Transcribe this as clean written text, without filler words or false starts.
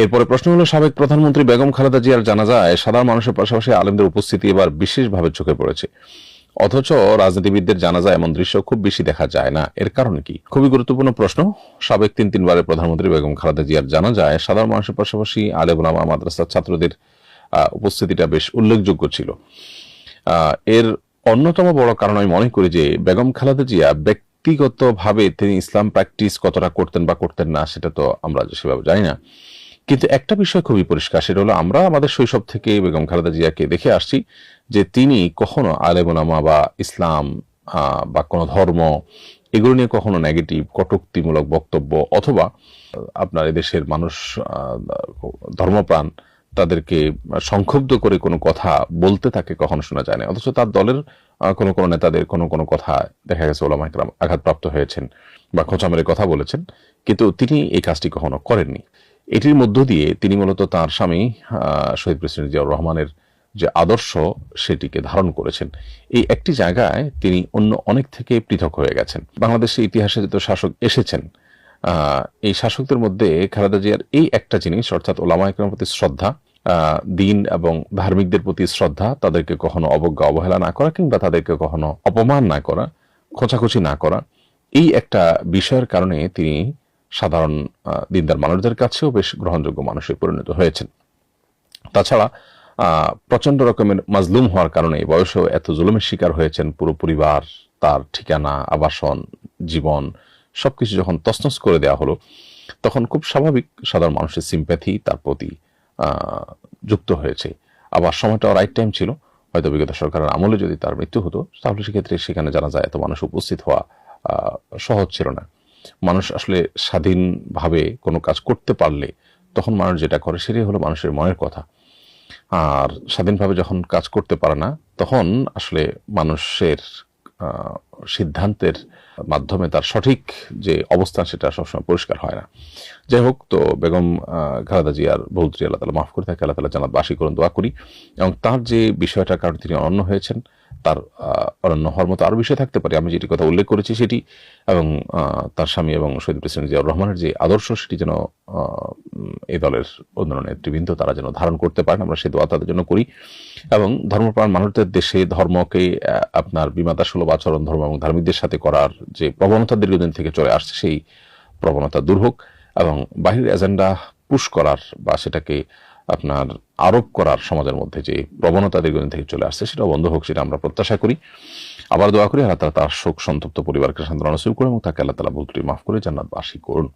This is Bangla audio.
এরপরে প্রশ্ন হলো, সাবেক প্রধানমন্ত্রী বেগম খালেদা জিয়ার জানাজায় সাধারণ মানুষের পাশাপাশি আলেমদের উপস্থিতি এবার বিশেষভাবে চোখে পড়েছে। অথচ রাজনীতিবিদদের জানাজায় এমন দৃশ্য খুব বেশি দেখা যায় না। এর কারণ কি? খুবই গুরুত্বপূর্ণ প্রশ্ন। সাবেক তিনবারের প্রধানমন্ত্রী বেগম খালেদা জিয়ার জানাজায় সাধারণ মানুষের পাশাপাশি আলেম ওলামা, মাদ্রাসার ছাত্রদের উপস্থিতিটা বেশ উল্লেখযোগ্য ছিল। এর অন্যতম বড় কারণ আমি মনে করি যে বেগম খালেদা জিয়া ব্যক্তিগতভাবে তিনি ইসলাম প্র্যাকটিস কতটা করতেন বা করতেন না সেটা তো আমরা সেভাবে জানি না, কিন্তু একটা বিষয় খুবই পরিষ্কার, সেটা হলো আমরা আমাদের শৈশব থেকে বেগম খালেদা জিয়াকে দেখে আসছি যে তিনি কখনো আলেম ওলামা বা ইসলাম বা কোনো ধর্ম এগুলো নিয়ে কখনো নেগেটিভ কটূক্তিমূলক বক্তব্য অথবা আপনার এদেশের মানুষ ধর্মপ্রাণ তাদেরকে সংক্ষুব্ধ করে কোনো কথা বলতে তাকে কখনো শোনা যায় না। অথচ তার দলের কোনো কোনো নেতাদের কোনো কোনো কথা দেখা গেছে ওলামা ইকরাম আঘাতপ্রাপ্ত হয়েছেন বা খোঁচা মেরে কথা বলেছেন, কিন্তু তিনি এই কাজটি কখনো করেননি। এটির মধ্য দিয়ে তিনি মূলত তার স্বামী শহীদ প্রেসিডেন্ট জিয়াউর রহমানের যে আদর্শ সেটিকে ধারণ করেছেন। এই একটি জায়গায় তিনি অন্য অনেক থেকে পৃথক হয়ে গেছেন। বাংলাদেশের ইতিহাসে যত শাসক এসেছেন এই শাসকদের মধ্যে খালেদা জিয়ার এই একটা জিনিস, অর্থাৎ ওলামা ইকরামের প্রতি শ্রদ্ধা, দিন এবং ধার্মিকদের প্রতি শ্রদ্ধা, তাদেরকে কখনো অবজ্ঞা অবহেলা না করা কিংবা তাদেরকে কখনো অপমান না করা, খোঁচাখুচি না করা, এই একটা বিষয়ের কারণে তিনি সাধারণ দিনদার মানুষদের কাছেও বেশ গ্রহণযোগ্য মানুষে পরিণত হয়েছেন। তাছাড়া প্রচন্ড রকমের মাজলুম হওয়ার কারণে বয়সেও এত জুলুমের শিকার হয়েছেন। পুরো পরিবার, তার ঠিকানা, আবাসন, জীবন সবকিছু যখন তছনছ করে দেওয়া হলো, তখন খুব স্বাভাবিক সাধারণ মানুষের সিম্প্যাথি তার প্রতি যুক্ত হয়েছে। আবার সময়টা রাইট টাইম ছিল। হয়তো বিগত সরকারের আমলে যদি তার মৃত্যু হতো তাহলে সেক্ষেত্রে সেখানে জানা যায় এত মানুষ উপস্থিত হওয়া সহজ ছিল না। মানুষ আসলে স্বাধীনভাবে কোনো কাজ করতে পারলে তখন মানুষ যেটা করে সেটাই হলো মানুষের মনের কথা। আর স্বাধীনভাবে যখন কাজ করতে পারে না তখন আসলে মানুষের সিদ্ধান্তের মাধ্যমে তার সঠিক যে অবস্থান সেটা সবসময় পরিষ্কার হয় না। যাই হোক, তো বেগম খালেদা জিয়ার বহুত্রী আল্লাহ তাআলা মাফ করে থাকে, আল্লাহ তাআলা জান্নাতবাসী করুন দোয়া করি। এবং তার যে বিষয়টার কারণে তিনি অনন্য হয়েছেন, তার অনন্য হওয়ার মতো আরো বিষয় থাকতে পারে, আমি যেটি কথা উল্লেখ করেছি সেটি, এবং তার স্বামী এবং শহীদ প্রেসিডেন্ট জিয়াউর রহমানের যে আদর্শ সেটি যেন এই দলের অন্যান্য নেতৃবৃন্দ তারা যেন ধারণ করতে পারেন, আমরা সে দোয়া তাদের জন্য করি। এবং ধর্মপ্রাণ মানুষদের দেশে ধর্মকে আপনার বিমাতাসুলভ আচরণ ধর্ম এবং ধার্মিকদের সাথে করার যে প্রবণতা দীর্ঘদিন থেকে চলে আসছে সেই প্রবণতা দূর হোক, এবং বাহিরের এজেন্ডা পুশ করার বা সেটাকে আপনার আরোপ করার সমাজের মধ্যে যে প্রবণতা দীর্ঘদিন থেকে চলে আসছে সেটা বন্ধ হোক, সেটা আমরা প্রত্যাশা করি। আবার দোয়া করি আল্লাহ তাআলা তার শোক সন্তপ্ত পরিবারকে সান্ত্বনা নসিব করুন এবং তাকে আল্লাহ তাআলা ভুল ত্রুটি মাফ করে জান্নাতবাসী করুন।